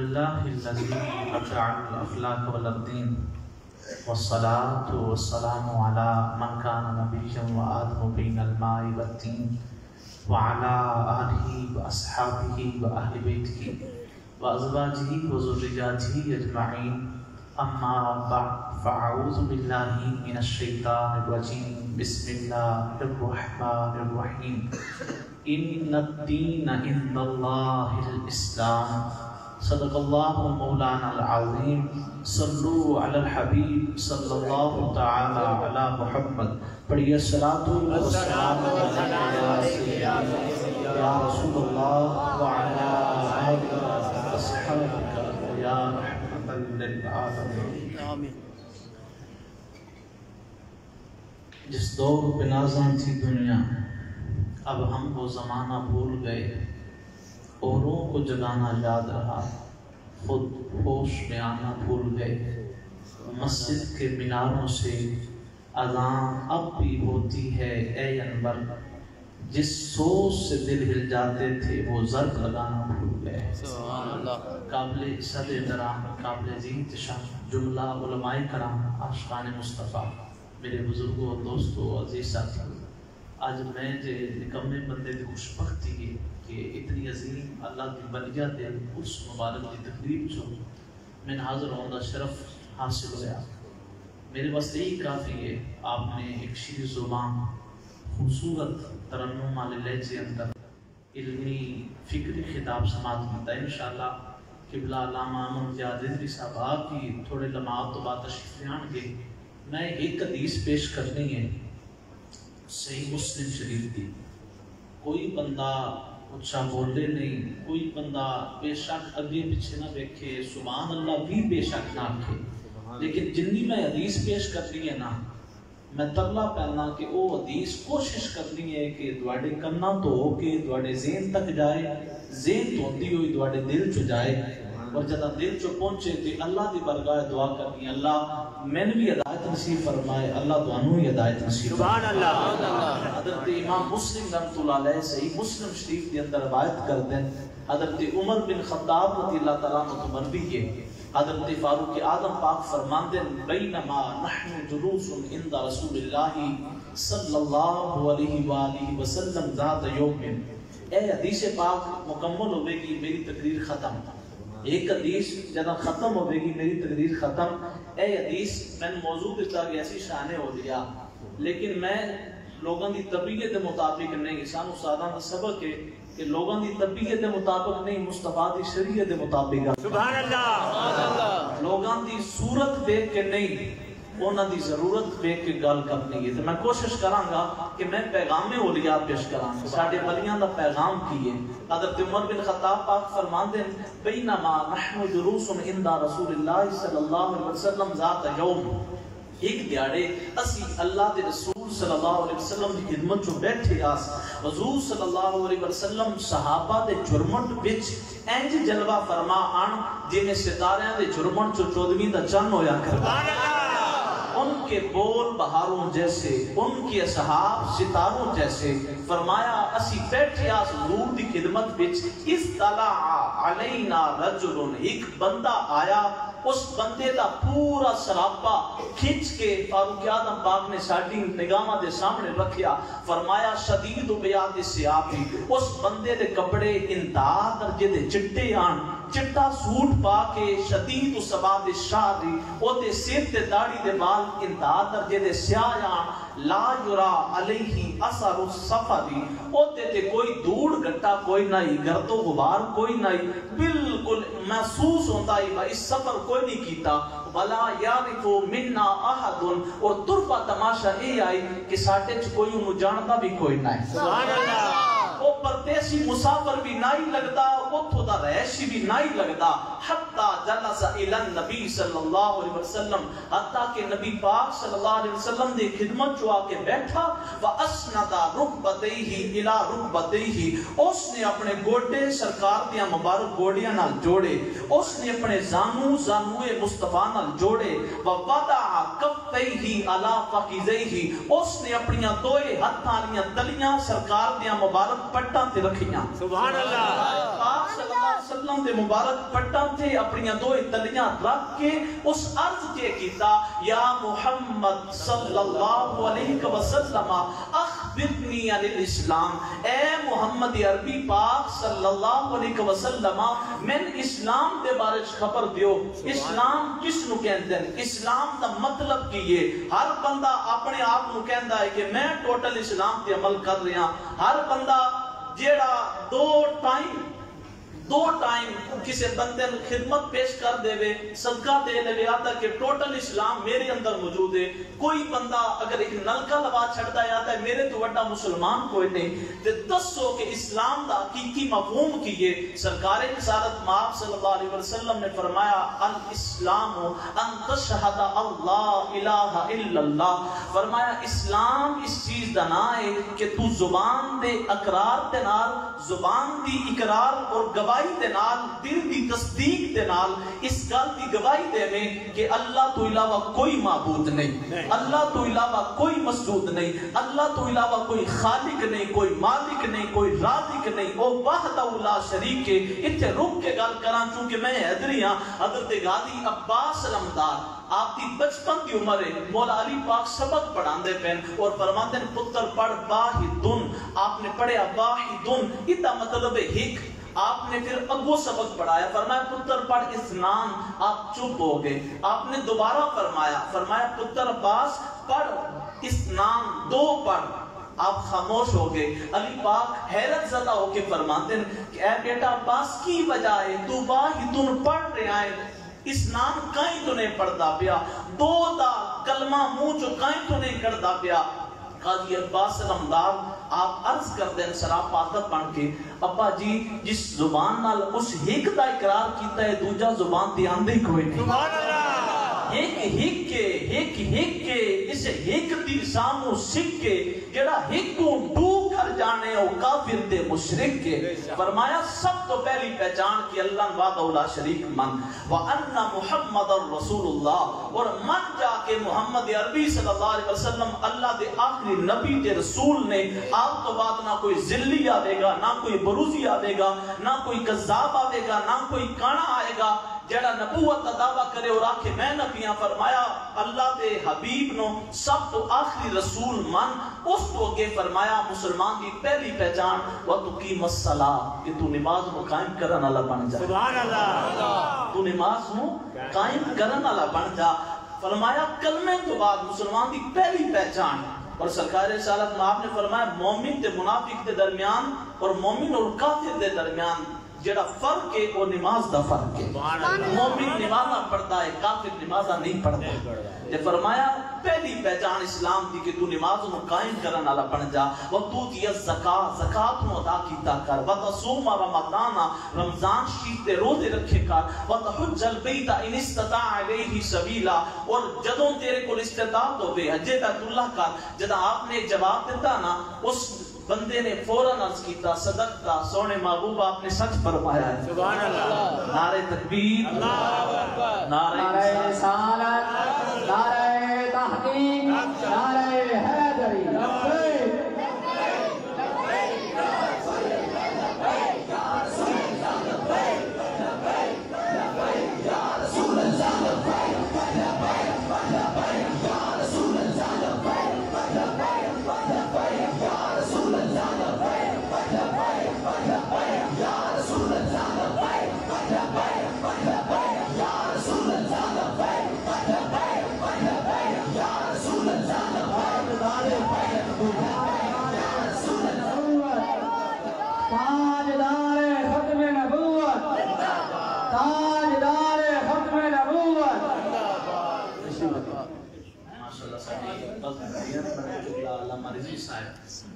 لله الذي أبدع الأخلاق والدين والصلاة والسلام على من كان نبيا وآدم بين الماء والطين وعلى آله وأصحابه وأهل بيته وأزواجه وذرياته أجمعين أما بعد فأعوذ بالله من الشيطان الرجيم بسم الله الرحمن الرحيم إن الدين عند الله الإسلام صدق الله مولانا العظيم صلوا على الحبيب صلى الله تعالى على محمد پڑھیے الصلاۃ والسلام علیک یا رسول اللہ وعلى آلک وصحبک یا رحمۃ للعالمین۔ جس دور پہ نازاں تھی دنیا، اب ہم وہ زمانہ بھول گئے، اوروں کو جگانا یاد رہا، خود ہوش میں آنا بھول گئے۔ مسجد کے میناروں سے اذان اب بھی ہوتی ہے اے انور، جس سوچ سے دل ہل جاتے تھے وہ ضرب لگانا بھول گئے۔ سبحان اللہ۔ قابل صدر درام، قابل عزیز شان جملہ علماء کرام، عاشقان مصطفیٰ، میرے بزرگوں اور دوستوں عزیز ساتھیوں، آج میں جو نکمے بندے کی خوش بختی ہے کہ اتنی عظیم اللہ کی بلیت ہے، اس مبارک کی تقریب جو میں حاضر ہوں گا شرف حاصل ہوا۔ میرے پاس یہی کافی ہے، آپ نے ایک شیر زبان خوبصورت ترنم والے لہجے اندر علمی فکری خطاب سماعت ہوتا ہے۔ انشاءاللہ قبلہ علامہ احمد یاد رضوی صاحب آپ کی تھوڑے لمحات تو بات تشریف لے آن گے۔ میں ایک حدیث پیش کرنی ہے صحیح مسلم شریف کی۔ کوئی بندہ اچھا بولے نہیں، کوئی بندہ بے شک اگے پیچھے نہ دیکھے، سبحان اللہ بھی بے شک نہ آکھے، لیکن جنی میں حدیث پیش کرنی ہے نا، میں ترلا پہنا کہ وہ حدیث کوشش کرنی ہے کہ دوڑے کرنا تو ہو کے دوڑے ذہن تک جائے، ذہن تو ہوتی ہوئی دوڑے دل چ جائے، اور جدہ دل چ پہنچے تو اللہ دی برگاہ دعا کرنی، اللہ میں نے بھی ہدایت نصیب فرمائے، اللہ دعانوں ہی ہدایت نصیب فرمائے۔ سبحان اللہ۔ حضرت امام مسلم رحمۃ اللہ علیہ صحیح مسلم شریف کے اندر روایت کر دیں، حضرت عمر بن خطاب رضی اللہ تعالیٰ عنہ مروی ہے، حضرت فاروق اعظم پاک فرماندے بینما نحن جلوس عند رسول اللہ صلی اللہ علیہ وآلہ وسلم ذات یوم، اے حدیث پاک مکمل ہوئے گی میری تقریر ختم، ایک حدیث جدہ ختم ہوئے گی میری تقریر ختم۔ اے حدیث میں نے موضوع دیتا کہ ایسی شانے ہو لیا، لیکن میں لوگاں دی طبیعت مطابق نہیں، سانو سادہ دا سبق ہے کہ لوگاں دی طبیعت مطابق نہیں، مصطفیٰ دی شریعت مطابق۔ سبحان اللہ۔ لوگاں دی صورت دیکھ کے نہیں، انہاں دی ضرورت دیکھ کے گل کرنی ہے۔ تو میں کوشش کراں گا کہ میں پیغام اولیاء پیش کراں، ساڈے ولیاں دا پیغام کی ہے۔ حضرت عمر بن خطاب پاک فرماندے بینما نحن جلوس عند رسول اللہ صلی اللہ علیہ وسلم ذات یوم، ایک دیاڑے اسی اللہ دے رسول صلی اللہ علیہ وسلم دی خدمت جو بیٹھے آس، حضور صلی اللہ علیہ وسلم صحابہ دے جرمٹ بچ اینج جلوہ فرما آن جنہیں ستاریاں دے جرمٹ جو 14ویں دا چند ہویا کرتا، ان کے بول بہاروں جیسے، ان کی اصحاب ستاروں جیسے۔ فرمایا اسی بیٹھے آس حضور دی خدمت بچ، اطلع علینا رجل، ایک بندہ آیا، اس بندے دا پورا سراپا کھچ کے فاروق اعظم پاک نے ساڈی نگاہاں دے سامنے رکھیا۔ فرمایا شدید بیاض الثیاب، اس بندے دے کپڑے انتہا درجے دے چٹے آن، چٹا سوٹ پا کے شدید سواد الشعر، او دے سر تے داڑھی دے بال انتہا درجے دے سیاہ آن، لا یرا علیہ اثر السفر، او تے کوئی دھوڑ گٹا کوئی نہیں، گرد و غبار کوئی نہیں، بالکل محسوس ہوتا ہے اس سفر کوئی نہیں کیتا۔ ولا یعرف منا احد، اور طرفہ تماشا یہ آئی کہ ساڈے چ کوئی انہوں جانتا بھی کوئی نہیں۔ سبحان اللہ۔ وہ پردیسی مسافر بھی نہیں لگتا، اتھو دا رہائشی بھی نہیں لگتا، حتی جلس الی النبی صلی اللہ علیہ وسلم، حتی کہ نبی پاک صلی اللہ علیہ وسلم دے خدمت جو آکے بیٹھا، وَأَسْنَدَ رُكْبَتَيْهِ إِلَى رُكْبَتَيْهِ، اس نے اپنے گوڑے سرکار دیاں مبارک گوڑیاں نال جوڑے، اس نے اپنے زانوئے مصطفیٰ نال جوڑے، وَوَدَعَ كَفَّيْهِ عَلَى فَخِذَيْهِ، اس نے اپنیاں دوئے ہتھاں لیاں تلیاں سرکار دیاں مبارک پٹاں تے رکھ رکھیاں سبحان اللہ پاک صلی اللہ علیہ وسلم دے مبارک پٹاں تے اپنی دو تلیاں رکھ کے اس عرض تے کیتا یا محمد صلی اللہ علیہ وسلم اخبرنی عن الاسلام، اے محمد عربی پاک صلی اللہ علیہ وسلم میں اسلام دے بارے خبر دیو، اسلام کس نو کہندے ہیں، اسلام دا مطلب کی ہے۔ ہر بندہ اپنے آپ نو کہندا ہے کہ میں ٹوٹل اسلام تے عمل کر رہا ہوں، ہر بندہ جیڑا دو ٹائم کسی بندے نے خدمت پیش کر دے وے صدقہ دے لے آتا کہ ٹوٹل اسلام میرے اندر موجود ہے۔ کوئی بندہ اگر ایک نلکا لوا چھڑتا ہے آتا ہے میرے تو وڈا مسلمان کوئی نہیں، تے دسو کہ اسلام دا حقیقی مفہوم کیے۔ سرکار رسالت مآب صلی اللہ علیہ وسلم نے فرمایا الاسلام ان تشہد اللہ الہ الا اللہ، فرمایا اسلام اس چیز دا نا ہے کہ تو زبان دے اقرار دے نال، زبان دی اقرار اور گواہی دے نال، دل دی تصدیق دے نال اس گل دی گواہی دے میں کہ اللہ تو علاوہ کوئی معبود نہیں، اللہ تو علاوہ کوئی مسجود نہیں، اللہ تو علاوہ کوئی خالق نہیں، کوئی مالک نہیں، کوئی رازق نہیں، او وحدہ لا شریک ہے۔ اتھے رک کے گل کران چونکہ میں حیدری ہاں، حضرت غازی عباس علمدار آپ کی بچپن کی عمر ہے، مولا علی پاک سبق پڑھان دے پہن اور فرماتے ہیں پتر پڑھ باہدن، آپ نے پڑھے باہدن، اتنا مطلب ہے ہک، آپ نے پھر اگو سبق پڑھایا، فرمایا پتر پڑھ اسنان، آپ چپ ہو گئے، آپ نے دوبارہ فرمایا پتر عباس پڑھ اسنان، دو پڑھ، آپ خاموش ہو گئے۔ علی پاک حیرت زدہ ہو کے فرماتے ہیں کہ اے بیٹا عباس کی وجہ ہے تو باہدن پڑھ رہا ہے، اسنان کائیں تو نہیں پڑھتا پیا، دو دا کلمہ منہ چو کائیں تو نہیں کرتا پیا۔ قاضی عباس علمدار آپ عرض کر دیں سراپ عادت بن کے ابا جی جس زبان نال اس ہک دا اقرار کیتا ہے دوجا زبان دی آندھی کوئی نہیں، سبحان اللہ ہک کے اس ہک دی سامو سکھ کے جڑا ہک کو ڈو کر جانے او کافر تے مشرک کے۔ فرمایا سب تو پہلی پہچان کی اللہ وحدہ لا شریک من وَأَنَّ مُحَمَّدَ رسول اللہ، اور من جا کے محمد عربی صلی اللہ علیہ وسلم اللہ دے آخری نبی تے رسول نے، آپ تو بعد نہ کوئی ذلی آوے گا، نہ کوئی بروزی آوے گا، نہ کوئی کذاب آوے گا، نہ کوئی کانا آئے گا جڑا نبوت کا دعویٰ کرے اور آکھے میں نبیاں۔ فرمایا اللہ دے حبیب نو سب تو آخری رسول من، اس تو اگے فرمایا مسلمان کی پہلی پہچان وَتُقِيمَ الصَّلَاةَ کہ تو نماز نو قائم کرن والا بن جا، سبحان اللہ تو نماز نو قائم کرن والا بن جا۔ فرمایا کلمے تو بعد مسلمان کی پہلی پہچان، اور سرکار رسالت مآب نے فرمایا مومن تے منافق دے درمیان اور مومن اور کافر دے درمیان جڑا فرق ہے وہ نماز دا فرق ہے، مومن نمازہ پڑھتا ہے کافر نمازہ نہیں پڑھتا۔ جب فرمایا پہلی پہچان اسلام دی کہ تو نماز نو قائم کرن والا بن جا، وَتُؤْتِيَ الزَّكَاةَ زکات نو ادا کیتا کر، وَتَصُومَ رمضان رمضان شریف تے روزے رکھے کر، وَتَحُجَّ الْبَيْتَ إِنِ اسْتَطَاعَ إِلَيْهِ سَبِيلًا، اور جدوں تیرے کو استطاعت ہوے حج بیت اللہ کر۔ جدوں آپ نے جواب دیتا نا اس بندے نے فوراً عرض کیتا صدقتا، سونے محبوب آپ نے سچ فرمایا ہے، سبحان اللہ نعرہ تکبیر، نعرہ رسالت، نعرہ تحقیق، نعرہ حیدری،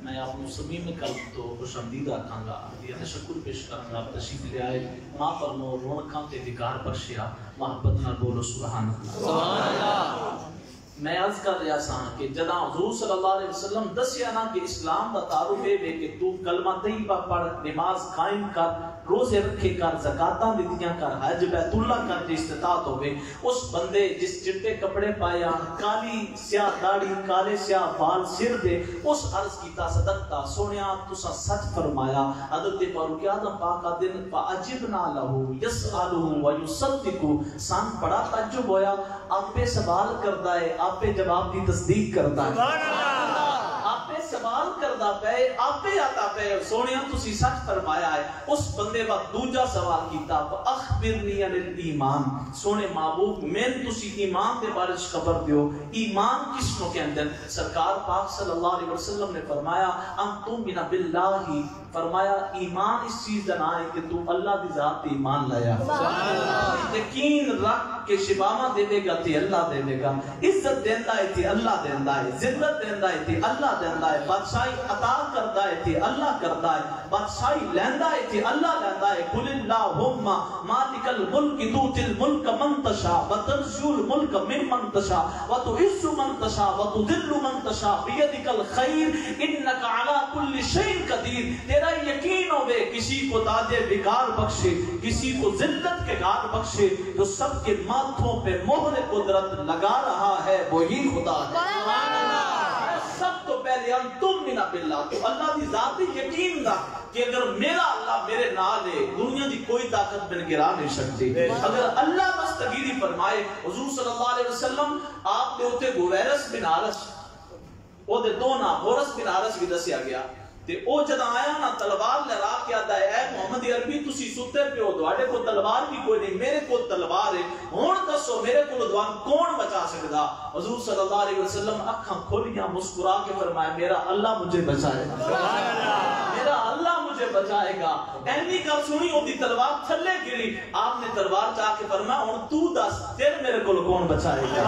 میں آپ سبھی میں کل تو خوش آمدید آکھاں گا، یہ تشکر پیش کروں گا، آپ تشریف لے آئے، ماں فرمو رونقاں تے دگار بخشیا، محبت نہ بولو سبحان اللہ۔ میں عرض کر رہا سا کہ جداں حضور صلی اللہ علیہ وسلم دسیا نا کہ اسلام دا تعارف ہے کہ تو کلمہ طیبہ پڑھ، نماز قائم کر، روزے رکھے کر، زکاتاں دیتیاں کر، حج بیت اللہ کر جی استطاعت ہوئے، اس بندے جس چٹے کپڑے پائے آن، کالی سیاہ داڑھی، کالے سیاہ بال سر دے، اس عرض کیتا صدقتا سونیا تسا سچ فرمایا۔ حضرت فاروق اعظم پاک کا دن فاجبنا لہو یسألہ ویصدق، سان بڑا تعجب ہویا، آپ پہ سوال کردا ہے، آپ پہ جواب دی تصدیق کردا ہے، آپ پہ سوال کردا پہ، آپ پہ آتا پہ سونیا تسی سچ فرمایا ہے۔ اس بندے کا دوجا سوال کیتا اخبرنی عن الایمان، سونے محبوب میں تسی ایمان دے بارے خبر دیو، ایمان کس نو کے اندر؟ سرکار پاک صلی اللہ علیہ وسلم نے فرمایا ان تؤمن باللہ، فرمایا ایمان اس چیز کا نام ہے کہ تو اللہ دی ذات ایمان لایا، یقین رکھ کہ شفاوا دے گا تے اللہ دے گا، عزت دیندا ہے تے اللہ دیندا ہے، ذلت دیندا ہے تے اللہ دیندا ہے، بادشاہی عطا کردا ہے تے اللہ کردا ہے، بادشاہی لیندا ہے تے اللہ لیندا ہے۔ قل اللہم مالک الملک تؤتی الملک من تشاء وتنزع الملک ممن تشاء وتعز من تشاء وتذل من تشاء بیدک الخیر انک علی کل شیء قدیر۔ تیرا یقین ہوئے کسی کو تاج وقار بخشے، کسی کو ذلت کے گار بخشے، جو سب کے ماتھوں پہ مہر قدرت لگا رہا ہے وہی خدا ہے۔ سب تو پہلے ہم تؤمن باللہ، تو اللہ دی ذاتی یقین دا کہ اگر میرا اللہ میرے نال ہے، دنیا دی کوئی طاقت میں گرا نہیں سکتی۔ اگر اللہ مستگیری فرمائے، حضور صلی اللہ علیہ وسلم آپ دے ہوتے گویرس بن حارث، وہ دے دو نام غورس بن حارث بھی دسیا گیا، تے او جد آیا نا تلوار لہرا کے آتا ہے اے محمد عربی تسی ستے پہ ہو، تواڈے کو تلوار بھی کوئی نہیں، میرے کو تلوار ہے، ہن دسو میرے کو دوان کون بچا سکدا؟ حضور صلی اللہ علیہ وسلم اکھاں کھولیاں مسکرا کے فرمایا میرا اللہ مجھے بچائے گا، میرا اللہ مجھے بچائے گا۔ اینی گل سنی ہوتی تلوار تھلے گری، آپ نے تلوار چاہ کے فرمایا ہن تو دس تیرے میرے کو کون بچائے گا؟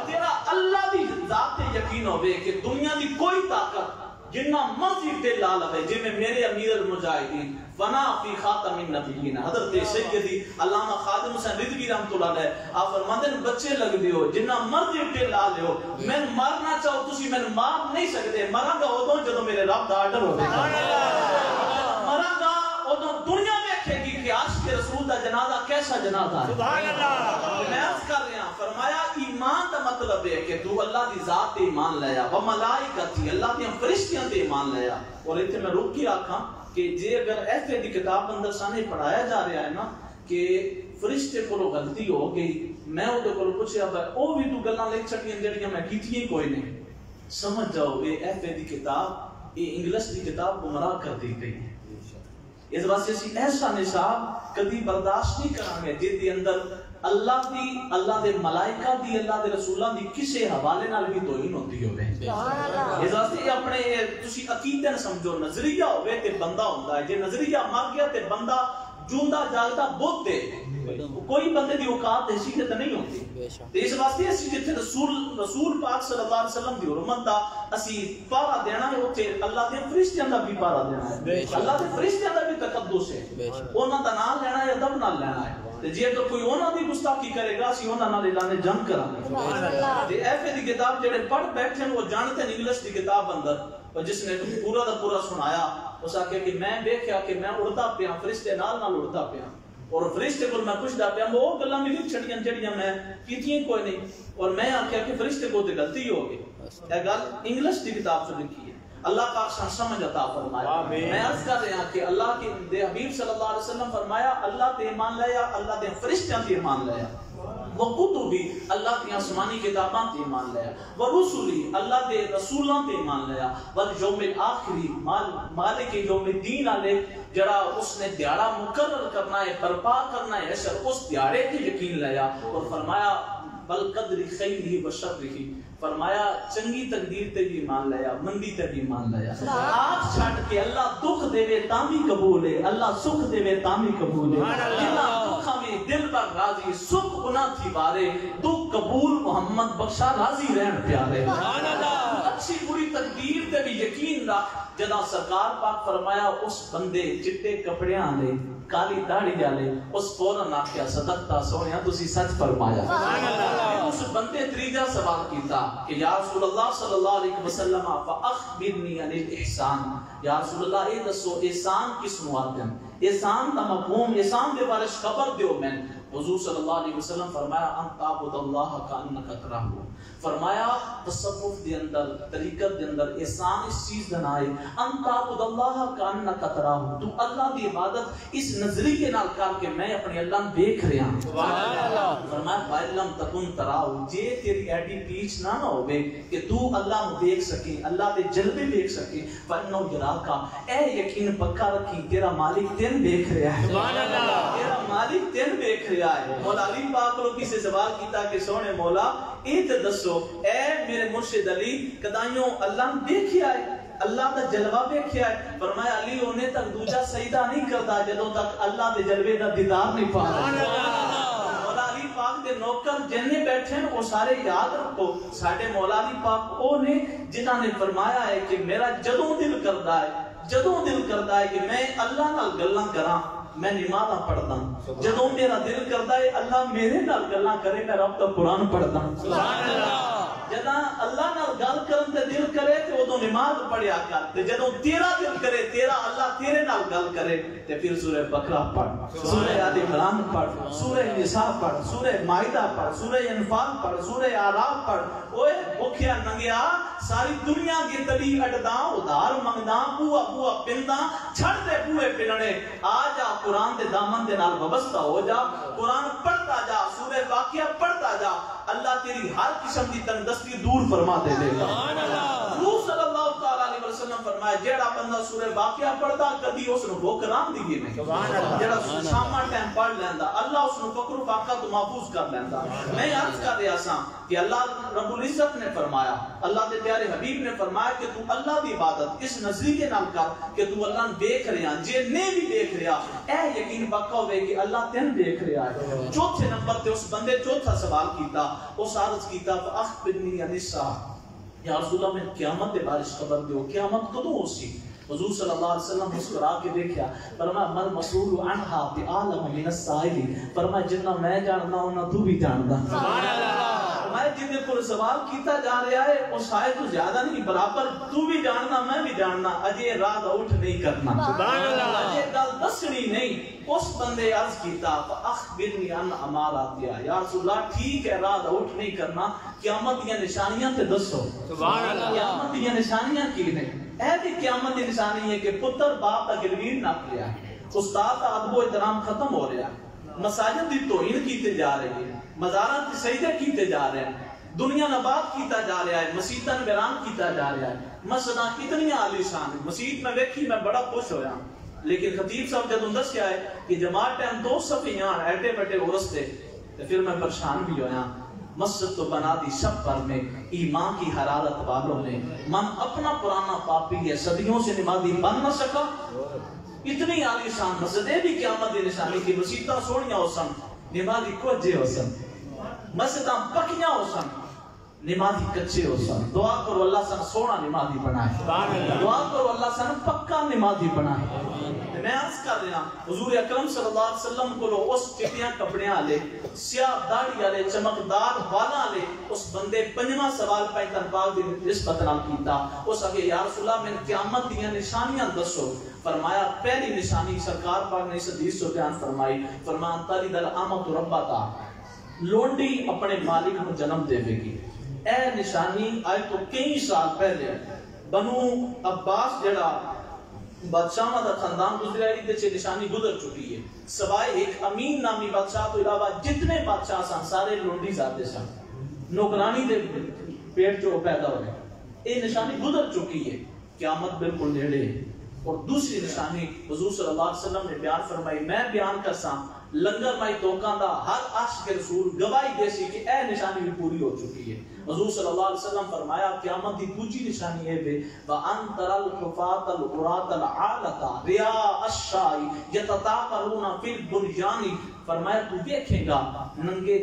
تیرا اللہ دی ذات یقین ہوے کہ دنیا دی کوئی طاقت جنہ مرضی دل لا لے، جی میں میرے امیر المجاہدین فنا فی خاتم النبیین حضرت سیدی علامہ خادم حسین رضوی رحمۃ اللہ علیہ آپ فرماتے ہیں بچے لگ دیو جنہ مرضی دل لا لیو، میں مرنا چاہو تسی میں مار نہیں سکتے، مراں گا ادوں جدوں میرے رب دا آرڈر ہوے گا، مراں گا ادوں دنیا ویکھے گی کہ عاشق رسول دا جنازہ کیسا جنازہ ہے۔ سبحان اللہ۔ میں عرض کر رہا فرمایا ایمان دا مطلب ہے کہ تو اللہ دی ذات تے ایمان لیا، و ملائکتی اللہ دی فرشتیاں تے ایمان لیا۔ اور ایتھے میں رک کے آکھاں کہ جے اگر ایسے دی کتاب اندر سانے پڑھایا جا رہا ہے نا کہ فرشتے کو غلطی ہو گئی، میں او دے کول پوچھیا او بھی تو گلاں لکھ چھڑیاں جڑیاں میں کیتیاں کوئی نہیں، سمجھ جاؤ اے ایسے دی کتاب اے انگلش دی کتاب گمراہ کر دی گئی ہے۔ اس واسطے اسی ایسا نصاب کبھی برداشت نہیں کریں گے جس دے اندر اللہ دی، اللہ دے ملائکہ دی، اللہ دے رسولاں دی کسے حوالے نال بھی توہین ہوندی ہوے۔ اس واسطے اپنے تسی عقیدے سمجھو، نظریہ ہوے تے بندہ ہوندا ہے، جے نظریہ مر گیا تے بندہ جوندا جاگدا بت ہے، کوئی بندے دی اوقات حیثیت نہیں ہوتی۔ اس واسطے اسی جتھے رسول پاک صلی اللہ علیہ وسلم دی حرمت دا اسی پارا دینا ہے، اوتھے اللہ دے فرشتیاں دا بھی پارا دینا ہے، اللہ دے فرشتیاں دا بھی تقدس ہے، انہاں دا نام لینا ہے، ادب نال لینا ہے۔ جی اگر کوئی انہاں دی گستاخی کرے گا اسی انہاں نال اعلان جنگ کراں گے۔ ایف اے دی کتاب جڑے پڑھ بیٹھے وہ جانتے ہیں انگلش دی کتاب اندر، اور جس نے پورا دا پورا سنایا اس آکھیا کہ میں دیکھیا کہ میں اڑدا پیا، فرشتے نال نال اڑدا پیا، اور فرشتے کو میں پوچھدا پیا وہ گلاں ملی چھڑیاں جڑیاں میں کیتیاں کوئی نہیں، اور میں آکھیا کہ فرشتے کو تے غلطی ہو گئی۔ اے گل انگلش دی کتاب سے لکھی ہے، اللہ پاک سان سمجھ عطا فرمائے۔ میں عرض کر رہا کہ اللہ کے دے حبیب صلی اللہ علیہ وسلم فرمایا اللہ تے ایمان لیا، اللہ دے فرشتیاں تے ایمان لیا، وکتبی اللہ کی آسمانی کتاباں تے ایمان لیا، ورسولی اللہ دے رسولاں تے ایمان لیا، والیوم الآخری مالک یوم الدین والے جڑا اس نے دیہڑا مقرر کرنا ہے، برپا کرنا ہے حشر، اس دیہڑے تے یقین لیا، اور فرمایا بل قدر خیرہ و شرہ، فرمایا چنگی تقدیر تے بھی ایمان لیا، مندی تے بھی ایمان لیا۔ آپ چھڑ کے اللہ دکھ دے وے تاں بھی قبول ہے، اللہ سکھ دے وے تاں بھی قبول ہے، جنہ دکھاں میں دل پر راضی، سکھ انہاں تھی بارے، دکھ قبول محمد بخشا راضی رہن پیارے۔ اچھی بری تقدیر تے بھی یقین رکھ، جدا سرکار پاک فرمایا اس بندے چٹے کپڑیاں لے کالی داڑھی والے اس فوراً آخیا صدقتا سونیا تسی سچ فرمایا. اس بندے تریجا سوال کیتا کہ یا رسول اللہ صلی اللہ علیہ وسلم فاخبرنی عن الاحسان. یا رسول اللہ اے دسو احسان کس نو آتے ہیں؟ احسان دا مفہوم احسان دے بارے خبر دیو. میں حضور صلی اللہ علیہ وسلم فرمایا ان تعبد اللہ کانک تراہ. فرمایا تصوف دے اندر طریقت دے اندر احسان اس چیز دا نام ہے ان تعبد اللہ کانک تراہ. تو اللہ دی عبادت اس نظریے نال کر کے میں اپنے اللہ نو دیکھ رہا ہوں. سبحان اللہ. فرمایا فَإِلَّمْ تَكُنْ تَرَاهُ جے تیری ایڈی پیچ نہ ہوے کہ تو اللہ نو دیکھ سکے اللہ دے جلوے دیکھ سکے فَإِنَّهُ يَرَاكَ. اے یقین پکا رکھی تیرا مالک تین دیکھ رہا ہے. سبحان اللہ. تیرا مالک تین دیکھ رہا ہے. مولا علی پاک کو کسی سوال کیتا کہ سونے مولا اے تے دسو اے میرے مرشد علی کدائیوں اللہ نے دیکھیا ہے اللہ دا جلوہ دیکھیا ہے. فرمایا علی اونے تک دوجا سجدہ نہیں کرتا جدوں تک اللہ دے جلوے دا دیدار نہیں پا. مولا علی پاک دے نوکر جننے بیٹھے ہیں وہ سارے یاد رکھو ساڈے مولا علی پاک او نے جنہاں نے فرمایا ہے کہ میرا جدوں دل کردا ہے کہ میں اللہ نال گلاں کراں میں نمازاں پڑھدا. جدوں میرا دل کردا ہے اللہ میرے نال گلاں کرے میں رب دا قرآن پڑھدا. سبحان اللہ. جداں اللہ نال گل کرن تے دل کرے تے اودوں نماز پڑھیا کر تے جدوں تیرا دل کرے تیرا اللہ تیرے نال گل کرے تے پھر سورہ بقرہ پڑھ سورہ آل عمران پڑھ سورہ نساء پڑھ سورہ مائدہ پڑھ سورہ انفال پڑھ سورہ اعراف پڑھ. اوے بھوکیا ننگیا ساری دنیا کی تلی اڈداں ادھار منگداں بوا بوا پنداں چھڑ دے بوئے پننے آ جا قرآن دے دامن دے نال وابستہ ہو جا قرآن پڑھتا جا سورہ واقعہ پڑھتا جا اللہ تیری ہر قسم دی تنگدستی دور فرما دے دے گا. حضور صلی اللہ تعالی علیہ وسلم فرمایا جیڑا بندہ سورہ واقعہ پڑھدا کبھی اس نو بھوک رام دی نہیں. جیڑا شاماں ٹائم پڑھ لیندا اللہ اس نو فقر و فاقہ تو محفوظ کر لیندا. میں عرض کر رہا سا کہ اللہ رب العزت نے فرمایا اللہ دے پیارے حبیب نے فرمایا کہ تو اللہ دی عبادت اس نظریے نال کر کہ تو اللہ نے دیکھ رہا جے نے بھی دیکھ رہا اے یقین پکا ہوئے کہ اللہ تین دیکھ رہا ہے. چوتھے نمبر تے اس بندے چوتھا سوال کیتا اس عرض کیتا فاخبرنی عن الساعہ. یا رسول اللہ میں قیامت دے بارے خبر دیو قیامت کدوں ہوسی. حضور صلی اللہ علیہ وسلم مسکرا کے دیکھیا فرمایا مل مسئول عنہا بعالم من السائل. فرمایا جتنا میں جاننا ہونا تو بھی جاندا. سبحان اللہ. میں جن کو سوال کیتا جا رہا ہے وہ شاید تو زیادہ نہیں برابر تو بھی جاننا میں بھی جاننا اجے رات اٹھ نہیں کرنا. سبحان اللہ. اجے گل دسنی نہیں. اس بندے عرض کیتا فاخبرنی عن اماراتها. یا رسول اللہ ٹھیک ہے رات اٹھ نہیں کرنا قیامت دی نشانیاں تے دسو. سبحان اللہ. قیامت دی نشانیاں کی نے؟ اے دی قیامت دی نشانی ہے کہ پتر باپ دا گرویر نپ لیا استاد دا ادب و احترام ختم ہو رہا مساجد دی توہین کیتے جا رہے ہیں مزارات کی سجدے کیتے جا رہے ہیں دنیا نباد کیتا جا رہا ہے مسیتاں ویران کیتا جا رہا ہے مسجداں اتنی عالی شان مسجد میں ویکھی میں بڑا خوش ہویا لیکن خطیب صاحب جدوں دس کیا ہے کہ جماعت ٹائم دو صفیاں ایڈے بڑے عرس تھے تو پھر میں پریشان بھی ہویا. مسجد تو بنا دی شب پر میں ایمان کی حرارت والوں نے من اپنا پرانا پاپی ہے صدیوں سے نمازی بن نہ سکا. اتنی عالی شان مسجد بھی قیامت دی نشانی کی مسجداں سونیاں ہو سن نمازی کوجے ہو سن مسجداں پکیاں ہو سن نمازی کچے ہو سن. دعا کرو اللہ سن سونا نمازی بنائے دعا کرو اللہ سن پکا نمازی بنائے. میں عرض کر رہا حضور اکرم صلی اللہ علیہ وسلم کو اس چٹیاں کپڑیاں والے سیاہ داڑھی والے چمکدار والاں والے اس بندے پنجواں سوال پیغمبر پاک دی نسبت نال کیتا. اس اگے یا رسول اللہ میں قیامت دی نشانیاں دسو. فرمایا پہلی نشانی سرکار پاک نے اس حدیث سے بیان فرمائی فرمان تلی دل امت ربتا لونڈی اپنے مالک کو جنم دے گی. اے نشانی آج تو کئی سال پہلے بنو عباس جڑا بادشاہ دا خاندان گزرا ہے تے نشانی گزر چکی ہے سوائے ایک امین نامی بادشاہ تو علاوہ جتنے بادشاہ سن سارے لونڈی ذاتے سن نوکرانی دے پیٹ جو پیدا ہوئے. یہ نشانی گزر چکی ہے قیامت بالکل نیڑے ہے. اور دوسری نشانی حضور صلی اللہ علیہ وسلم نے بیان فرمائی میں بیان کرساں لنگر مائی توکاں دا ہر عاشق رسول گواہی دے سی کہ اے نشانی بھی پوری ہو چکی ہے. حضور صلی اللہ علیہ وسلم فرمایا قیامت دی دوسری نشانی ہے بے وان ترى الحفاة العراة العالة رياء الشاء يتطاولون في البنيان. فرمایا تو دیکھے گا ننگے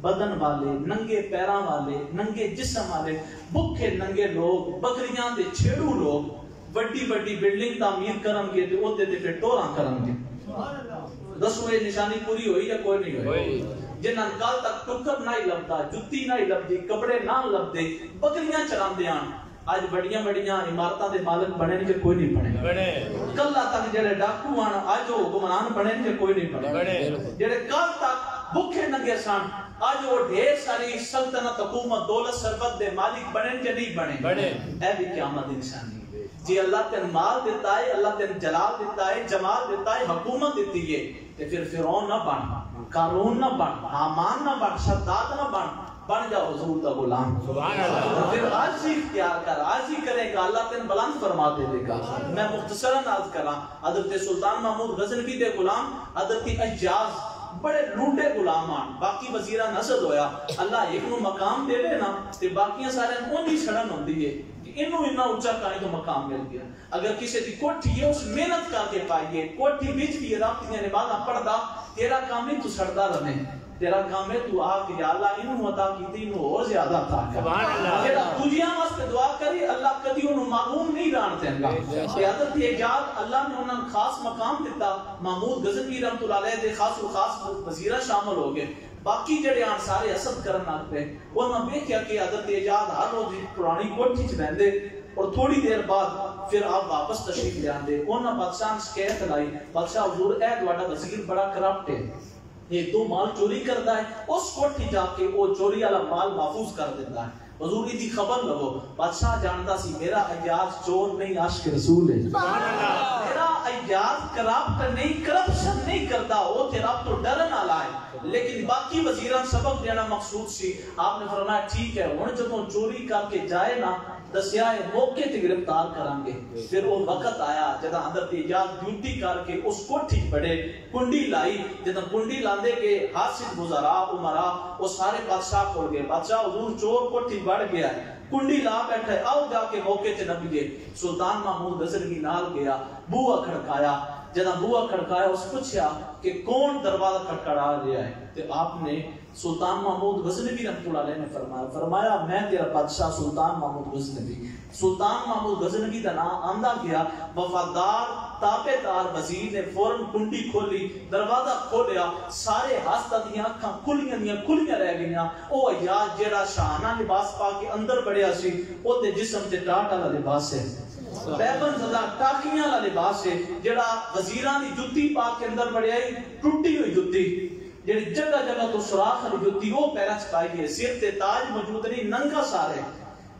بدن والے ننگے پیراں والے ننگے جسم والے بھوکے ننگے لوگ بکریاں دے چھیڑو لوگ بڑی بڑی بلڈنگ تعمیر کرن گے تے اوتے تے پھر ٹوراں کرن گے دسو یہ نشانی پوری ہوئی یا کوئی نہیں ہوئی جنہاں کل تک ٹکر نہ لبدا جُتی نہ لبدی کپڑے نہ لبدے بکریاں چراندے آن آج بڑیاں بڑیاں عمارتاں دے مالک بنے نہیں کہ کوئی نہیں بنے کل تک جڑے ڈاکو آن آج وہ حکمران بنے نہیں کہ کوئی نہیں بنے جڑے کل تک بھوکے ننگے سن آج وہ ڈھیر ساری سلطنت حکومت دولت ثروت دے مالک بنے نہیں بنے اے بھی قیامت دی نشانی جی اللہ تین مال دیتا ہے اللہ تین جلال دیتا ہے جمال دیتا ہے حکومت دیتی ہے تے پھر فرعون نہ بن قارون نہ بن حامان نہ بن شداد نہ بن جا حضور کا غلام سبحان اللہ پھر عاجزی اختیار کر عاجزی کرے گا اللہ تین بلند فرما دے گا میں مختصراً عرض کراں حضرت سلطان محمود غزنوی دے غلام حضرت اجاز بڑے لونڈے غلامان باقی وزیرہ نسل ہویا اللہ ایک نو مقام دے دے نا تے باقیاں سارے اونی چھڑن ہوندی ہے کہ انہوں اتنا اونچا کہیں تو مقام مل گیا اگر کسی دی کوٹھی ہے اس محنت کر کے پائیے کوٹھی بیچ بھی رابطیاں نمازاں پڑھدا تیرا کام نہیں تو سڑدا رہے تیرا کام ہے تو آ کے یا اللہ انہوں عطا کیتی انہوں اور زیادہ عطا کر سبحان اللہ جڑا دنیا واسطے دعا کری اللہ کدی انہوں معلوم نہیں ران دیندا کہ حضرت اجاز اللہ نے انہاں خاص مقام دیتا محمود غزنوی رحمۃ اللہ علیہ دے خاص و خاص وزیرہ شامل ہو گئے باقی جڑے آن سارے حسد کرن لگ پے انہاں ویکھیا کہ حضرت اجاز ہر روز پرانی کوٹھی وچ رہندے اور تھوڑی دیر بعد پھر آپ واپس تشریف لے آندے انہاں بادشاہ نے شکایت لائی بادشاہ حضور اے تہاڈا وزیر بڑا کرپٹ ہے یہ تو مال چوری کرتا ہے اس کوٹھی جا کے وہ چوری والا مال محفوظ کر دیتا ہے حضور دی خبر لگو بادشاہ جانتا سی میرا اجاز چور نہیں عاشق رسول ہے سبحان اللہ میرا اجاز کرپٹ نہیں کرپشن نہیں کرتا وہ تے رب تو ڈرن والا ہے لیکن باقی وزیراں سبق دینا مقصود سی آپ نے فرمایا ٹھیک ہے ہن جدوں چوری کر کے جائے نا دسیا ہے موقع تے گرفتار کریں گے پھر وہ وقت آیا جدا حضرت اجاز ڈیوٹی کر کے اس کوٹھی بڑے کنڈی لائی جدا کنڈی لاندے کے حاسد وزراء امراء وہ سارے بادشاہ کھول گئے بادشاہ حضور چور کوٹھی بڑھ گیا ہے کنڈی لا بیٹھے آؤ جا کے موقع تے نبیے سلطان محمود غزنوی نال گیا بوہا کھڑکایا جدا بوہا کھڑکایا اس پوچھا کہ کون دروازہ کھڑکڑا رہا ہے تے آپ نے سلطان محمود غزنوی رحمۃ اللہ علیہ نے فرمایا میں تیرا بادشاہ سلطان محمود غزنوی سلطان محمود غزنوی دا نام آندا گیا وفادار تابع دار وزیر نے فوراً کنڈی کھولی دروازہ کھولیا سارے ہستا دیاں اکھاں کھلیاں رہ گئیاں او اجاز جیڑا شاہانہ لباس پا کے اندر بڑھیا سی او تے جسم تے ٹاٹ والا لباس ہے بیبن زدہ ٹاکیاں والا لباس ہے جیڑا وزیراں دی جُتی پا کے اندر بڑھیا ٹوٹی ہوئی جُتی جیڑی جگہ جگہ تو سوراخ والی جُتی وہ پیرا چھپائی گئی سر تے تاج موجود نہیں ننگا سارے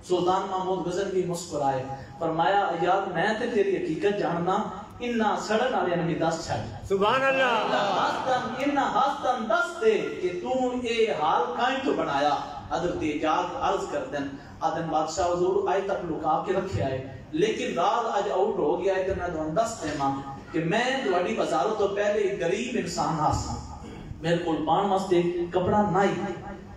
سلطان محمود غزنوی مسکرائے فرمایا اجاز میں تے تیری حقیقت جاننا انہاں سڑن والے نے دس چھڑ سبحان اللہ انہاں ہستن دس دے کہ تو اے حال کائیں تو بنایا حضرت اجاز عرض کردن آدم بادشاہ حضور آج تک لکا کے رکھے آئے لیکن راز آج آؤٹ ہو گیا ہے کہ میں دون دس دیما کہ میں دوڑی بازاروں تو پہلے ایک غریب انسان ہاسا میرے کو پان واسطے کپڑا نائی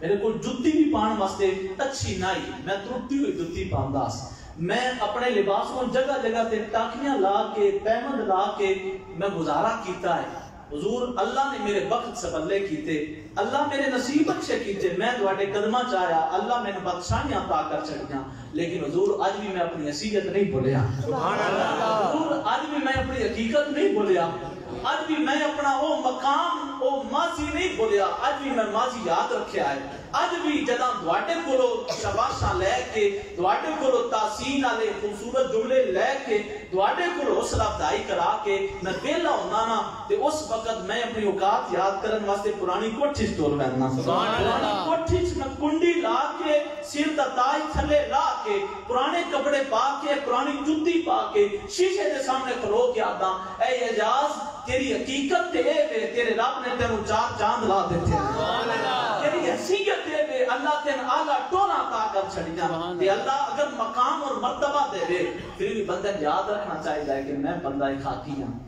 میرے کو جُتی بھی پان واسطے اچھی نائی میں ترٹی ہوئی جُتی پانداس میں اپنے لباس کو جگہ جگہ تے ٹاکیاں لا کے پیمند لا کے میں گزارا کیتا ہے حضور اللہ نے میرے وقت سے بدلے کیتے اللہ میرے نصیب اچھے کیتے میں دوڑے قدمہ چاہیا اللہ میں نے بادشاہیاں عطا کر چڑھیاں لیکن حضور آج بھی میں اپنی حیثیت نہیں بھولیا سبحان اللہ حضور آج بھی میں اپنی حقیقت نہیں بھولیا آج بھی میں اپنا وہ مقام وہ ماضی نہیں بھولیا آج بھی میں ماضی یاد رکھیا ہے آج بھی جداں دواٹے کولو شباشاں لے کے دواٹے کولو تحسین والے خوبصورت جملے لے کے دواٹے کولو حوصلہ افزائی کرا کے میں ویلا ہوندا نا تے اس وقت میں اپنی اوقات یاد کرن واسطے پرانی کوٹھی ٹور ویندا پرانی کوٹھی وچ میں کنڈی لا کے سر دا تاج تھلے لا کے پرانے کپڑے پا کے پرانی جُتی پا کے شیشے دے سامنے کھلو کے آدا اے اجاز تیری حقیقت تے اے تیرے رب نے تینوں چار چاند لا دیتے تیری حیثیت دے اللہ تین آلہ ٹونا عطا کر چھڑیاں تے اللہ اگر مقام اور مرتبہ دے پھر بھی بندہ یاد رکھنا چاہیے کہ میں بندہ خاکی ہوں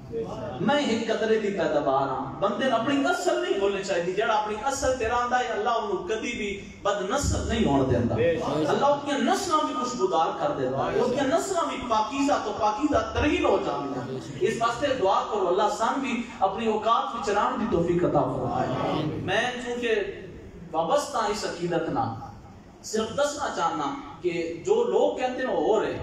میں ایک قطرے دی پیداوار ہوں بندے اپنی اصل نہیں بولنی چاہیے جڑا اپنی اصل تیرا آندا ہے اللہ انہوں کبھی بھی بد نسل نہیں ہون دیندا اللہ ان کی نسلاں بھی خوشبودار کر دیتا ہے ان کی نسلاں بھی پاکیزہ تو پاکیزہ ترین ہو جاندیاں اس واسطے دعا کرو اللہ سان بھی اپنی اوقات وچ رہن دی توفیق عطا فرمائے میں چونکہ وابستہ اس عقیدت نہ صرف دسنا چاہنا کہ جو لوگ کہتے ہیں وہ ہو رہے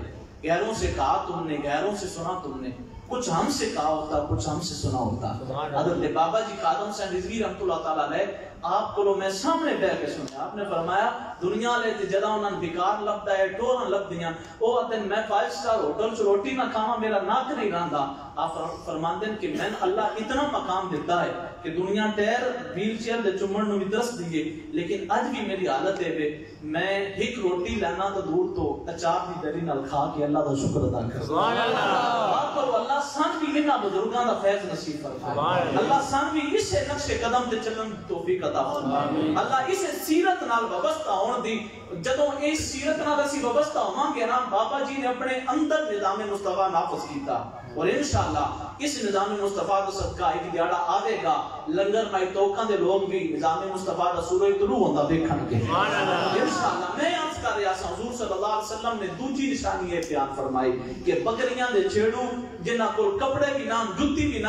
غیروں سے کہا تم نے، غیروں سے سنا تم نے، کچھ ہم سے کہا ہوتا، کچھ ہم سے سنا ہوتا۔ حضرت بابا جی قادم حسین رضوی رحمۃ اللہ تعالیٰ علیہ آپ کو میں سامنے بیٹھ کے سنیا، آپ نے فرمایا دنیا لے تے جدا انہاں بیکار لبدا ہے، ٹوراں لب دیاں، او اتن میں 5 سٹار ہوٹل چ روٹی نہ کھاواں میرا ناک نہیں رہندا۔ آپ فرماندے کہ میں اللہ اتنا مقام دیتا ہے کہ دنیا ٹیر ویل چیئر دے چمن نو بھی دس دیے، لیکن اج بھی میری حالت ہے میں ایک روٹی لینا تو دور تو اچار دی دری نال کھا کے اللہ دا شکر ادا کر۔ سبحان اللہ۔ آپ کو اللہ سان بھی انہاں بزرگاں دا فیض نصیب فرمائے، اللہ سان بھی اس نقش قدم تے چلن دی توفیق عطا فرمائے، اللہ اس سیرت نال وابستہ ہون دی، جدوں اس سیرت نال اسی وابستہ ہوواں گے نا بابا جی نے اپنے اندر نظام مصطفیٰ نافذ کیتا، اور انشاءاللہ اس نظام مصطفیٰ کا صدقہ ایک دیہڑا آوے گا لنگر مائی توکاں دے لوگ بھی نظام مصطفیٰ دا سورہ طلوع ہوندا دیکھن گے انشاءاللہ۔ میں عرض کر رہا سا حضور صلی اللہ علیہ وسلم نے دوسری نشانی یہ بیان فرمائی کہ بکریاں دے چھیڑو جنہاں کول کپڑے بھی نہ جُتی بھی نہ،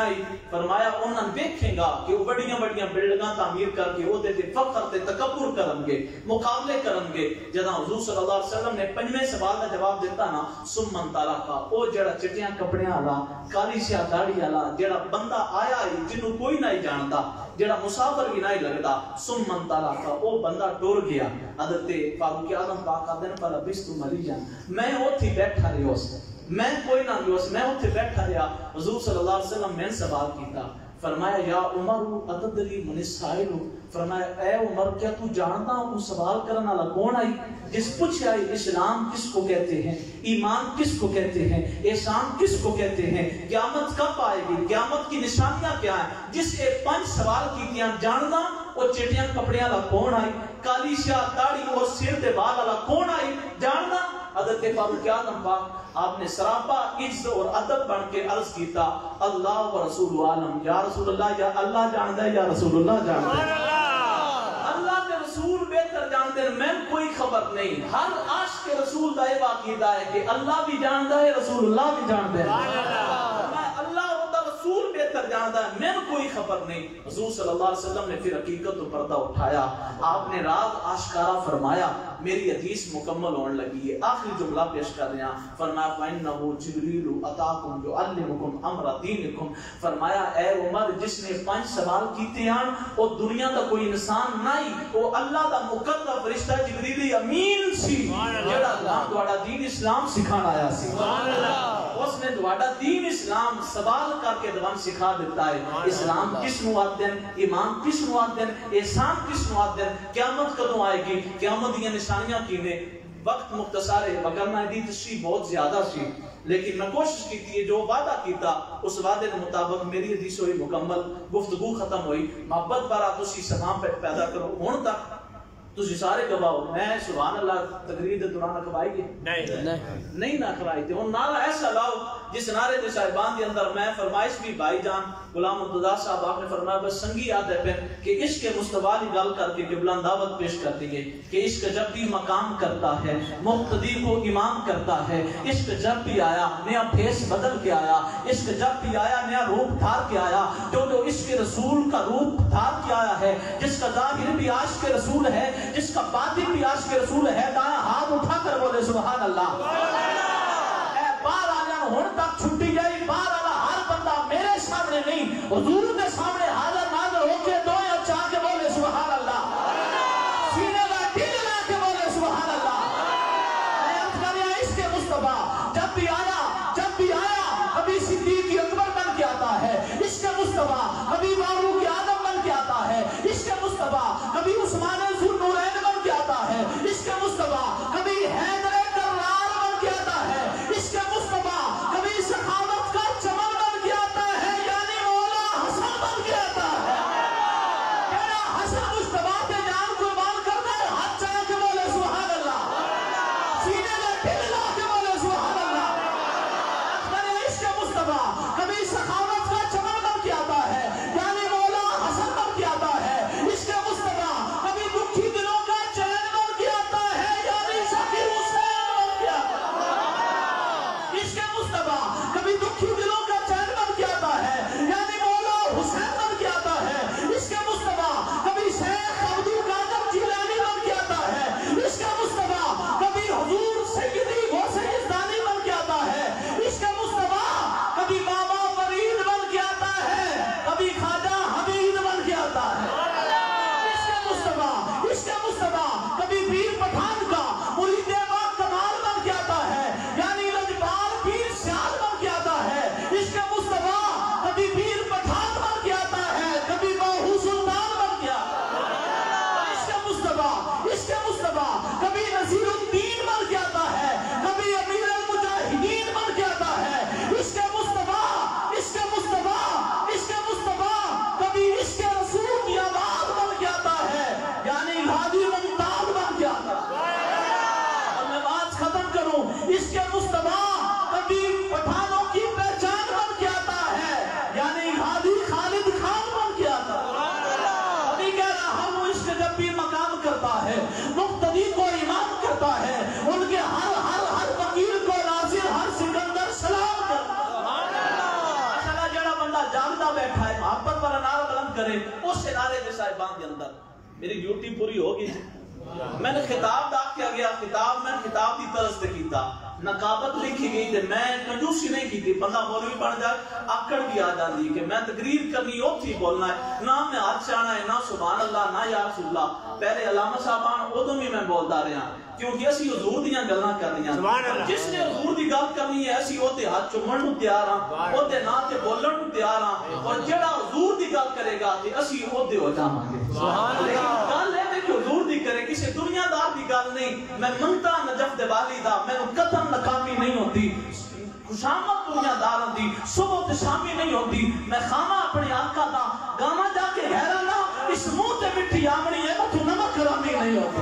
فرمایا انہاں دیکھیں گا کہ وہ بڑیاں بڑیاں بلڈنگاں تعمیر کر کے وہ دے فخر تے تکبر کرن گے، مقابلے کرن گے۔ جداں حضور صلی اللہ علیہ وسلم نے 5ویں سوال کا جواب دیتا نا سمن تعالیٰ کا، او جڑا چٹیاں کپڑیاں والا کالی سیاہ داڑھی والا جڑا بندہ آیا ہے جنوں کوئی نہیں جانتا، جڑا مسافر بھی نہیں لگتا، سمن تعالیٰ کا او بندہ ٹر گیا۔ حضرت فاروق اعظم پاک آدھے پر ابس تو مری جان، میں اوتھے بیٹھا رہا اس، میں کوئی نہ گیا اس، میں اوتھے بیٹھا رہا۔ حضور صلی اللہ علیہ وسلم میں سوال کیتا، فرمایا یا عمر اتدری من السائل، فرمایا اے عمر کیا تو جانتا ہوں سوال کرنے والا کون آئی؟ جس پوچھا اسلام کس کو کہتے ہیں، ایمان کس کو کہتے ہیں، احسان کس کو کہتے ہیں، قیامت کب آئے گی، قیامت کی نشانیاں کیا ہیں، جس نے 5 سوال کیتیاں جاندا وہ چٹیاں کپڑیاں والا کون آئی، کالی سیاہ داڑھی اور سر تے بال والا کون آئی جاندا؟ حضرت فاروق اعظم پاک آپ نے سراپا عزت اور ادب بن کے عرض کیتا اللہ و رسول عالم، یا رسول اللہ یا اللہ جاندا ہے یا رسول اللہ جاندا ہے، اللہ کے رسول بہتر جانتے ہیں، میں کوئی خبر نہیں۔ ہر عاشق کے رسول دا یہ عقیدہ ہے کہ اللہ بھی جاندا ہے رسول اللہ بھی جانتے ہیں، اللہ اور رسول بہتر جاندا ہے، میں کوئی خبر نہیں۔ حضور صلی اللہ علیہ وسلم نے پھر حقیقت و پردہ اٹھایا، آپ نے راز آشکارا فرمایا، میری حدیث مکمل ہونے لگی ہے، آخری جملہ پیش کر رہے ہیں، فرمایا فَإِنَّهُ جِبْرِيلُ أَتَاكُمْ يُعَلِّمُكُمْ أَمْرَ دِينِكُمْ، فرمایا اے عمر جس نے 5 سوال کیتے ہیں وہ دنیا کا کوئی انسان نہیں، وہ اللہ دا مقرب فرشتہ جبریل امین سی جڑا اللہ تہاڈا دین اسلام سکھانا آیا سی، اس نے تہاڈا دین اسلام سوال کر کے دوان سکھا دیتا ہے۔ اسلام کس نو آتے ہیں، ایمان کس نو آتے ہیں، احسان کس نو آتے ہیں، قیامت کدوں آئے گی، قیامت دی نشانیاں کینے۔ وقت مختصر ہے وگرنہ دی تشریح بہت زیادہ سی، لیکن میں کوشش کی تھی جو وعدہ کیتا اس وعدے کے مطابق میری حدیث ہوئی مکمل، گفتگو ختم ہوئی، محبت بارا تسی سلام پیدا کرو۔ ہن تک تسی سارے گواہ ہو، میں سبحان اللہ تقریر دے دوران اکھوائی گی نہیں نہ اکھوائی تے ہن نعرہ ایسا لاؤ جس نعرے دے صاحبان دے اندر میں فرمائش بھی بھائی جان غلام مرتضیٰ صاحب آپ نے فرمایا بس سنگی یاد ہے کہ عشق مصطفیٰ کی گل کر کے قبلہ دعوت پیش کر دیے کہ عشق جب بھی مقام کرتا ہے مقتدی کو امام کرتا ہے، عشق جب بھی آیا نیا پھیس بدل کے آیا، عشق جب بھی آیا نیا روپ دھار کے آیا، جو عشق رسول کا روپ دھار کے آیا ہے، جس کا ظاہر بھی عاشق رسول ہے، جس کا باطن بھی عاشق رسول ہے، دائیں ہاتھ اٹھا کر بولے سبحان اللہ۔ اے بار آجان ہون تک چھٹی جائی، بار آلا ہر بندہ میرے سامنے نہیں حضور کے سامنے حاضر ناظر ہو کے دوئے اور چاہ کے بولے سبحان اللہ، سینے کا دل لا کے بولے سبحان اللہ۔ میں عرض کر رہا اس کے مصطفیٰ جب بھی آیا کبھی صدیق اکبر بن کے آتا ہے، اس کے مصطفیٰ کبھی فاروق اعظم بن کے آتا ہے، اس کے مصطفیٰ کبھی عثمان ذوالنورین بن کے آتا ہے، اس کے مصطفیٰ کبھی حیدر کرار بن کے آتا ہے، اس کے مصطفیٰ کبھی سخاوت کا چمن بن کے آتا ہے، یعنی مولا حسن بن کے محبت والا نعرہ بلند کرے اس نعرے کے صاحبان کے اندر میری ڈیوٹی پوری ہوگی. میں نے خطاب دا کیا گیا, میں خطاب دی طرز سے کیتا, نقابت لکھی گئی تے میں کنجوسی نہیں کی. بندہ مولوی بن جائے آکڑ بھی آ جاندی کہ میں تقریر کرنی اوتھی بولنا ہے, نہ میں ہاتھ چاہنا ہے, نہ سبحان اللہ, نہ یا رسول اللہ. پہلے علامہ صاحبان ادوں بھی میں بولتا رہا کیونکہ اسی حضور دیاں گلاں کرنیاں. جس نے حضور دی گل کرنی ہے اسی اوتے ہاتھ چومن نوں تیار ہاں, اوتے نام تے بولن نوں تیار ہاں, اور جڑا حضور دی گل کرے گا تے اسی اوتے ہو جاواں گے. سبحان اللہ. گل ہے کہ حضور دی کرے, کسی دنیا دار دی گل نہیں. میں منگتا نجف دے والی دا, مینوں قطن ناکامی نہیں ہوتی. خوشامد دنیا داران دی صبح تے شامی نہیں ہوتی. میں خامہ اپنے آقا دا گانا جا کے حیران نہ اس منہ تے مٹھی آمنی ہے تو نمک کرامی نہیں ہوتی.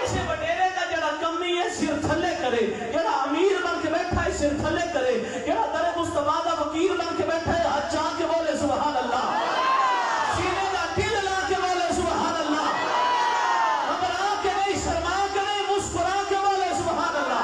کسی وڈیرے کا جڑا کمی ہے سر تھلے کرے, جڑا امیر بن کے بیٹھا ہے سر تھلے کرے, جڑا در مصطفیٰ دا وکیل بن کے بیٹھا ہے ہاتھ چاہ کے بولے سبحان اللہ, سینے دا دل لا کے بولے سبحان اللہ, گھبرا کے نہیں, شرما کے نہیں, مسکرا کے بولے سبحان اللہ.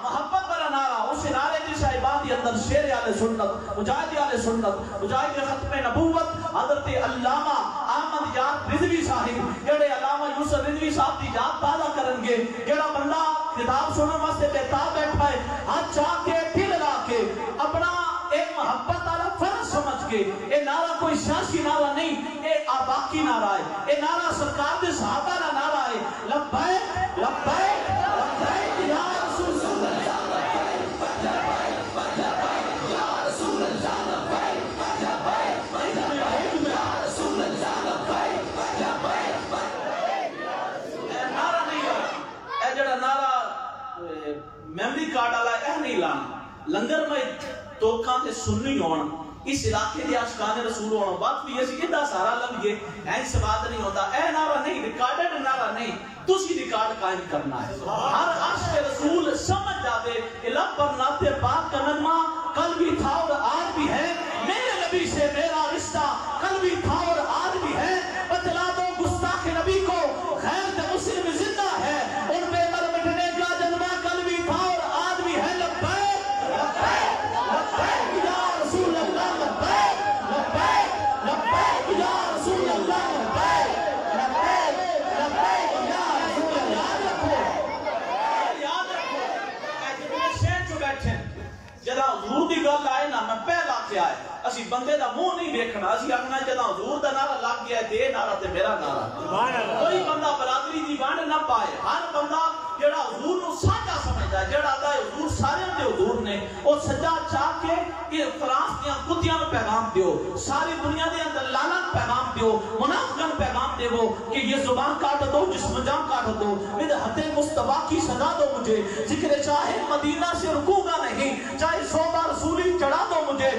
محبت والا نعرہ اس نعرے کی صاحبان کے اندر شیر آل سنت, مجاہد آل سنت, مجاہد ختم نبوت حضرت علامہ احمد یاد رضوی صاحب جڑے علامہ یوسف رضوی صاحب کی یاد تازہ کرن گے. جڑا بندہ کتاب سنن واسطے بیتاب بیٹھا ہے ہاتھ چاہ کے دل لا کے اپنا ایک محبت والا فرض سمجھ کے, اے نعرہ کوئی سیاسی نعرہ نہیں, اے آباقی نعرہ ہے, اے نعرہ سرکار دے صحابہ کا نعرہ ہے. لبیک لبیک لبیک یا رسول اللہ, میمری کارڈ والا اے نہیں لانا. لنگر میں توکاں تے سننی ہون, اس علاقے دے عاشقان رسول ہون, بات بھی اسی ادھا سارا لگ گئے این سے بات نہیں ہوتا. اے نعرہ نہیں, ریکارڈڈ نعرہ نہیں, تسی ریکارڈ قائم کرنا ہے. ہر عاشق رسول سمجھ جاوے کہ لب پر ناتے پاک کا نغمہ کل بھی تھا اور آج بھی ہے, میرے نبی سے میرا رشتہ کل بھی تھا اور آج بھی ہے. بتلا دو گستاخ نبی کو غیر مسلم زندہ ہے, ان پہ مر مٹنے کا جذبہ کل بھی تھا اور آج بھی ہے. لبیک لبیک لبیک یا رسول اللہ, لبیک لبیک لبیک یا رسول اللہ, لبیک لبیک لبیک یا رسول اللہ. یاد رکھو اے جتنے شہر جو بیٹھے جدا حضور دی گل آئے نا, میں پہلا کیا ہے اسی بندے دا منہ نہیں دیکھنا, اسی آکھنا جدا حضور دا نعرہ لگ گیا ہے تے نعرہ تے میرا نعرہ. کوئی بندہ برادری دی وانڈ نہ پائے. ہر بندہ جڑا حضور نو ساجا سمجھدا ہے, جڑا دا حضور سارے دے حضور نے, او سجا چاہ کے کہ فرانس دیاں کتیاں نو پیغام دیو, ساری دنیا دے اندر لعنت پیغام دیو, منافقاں پیغام دیو کہ یہ زبان کاٹ دو, جسم جان کاٹ دو, مدحت مصطفیٰ کی صدا دو مجھے, ذکر چاہے مدینہ سے رکوں گا نہیں, چاہے 100 بار رسولی چڑھا دو مجھے,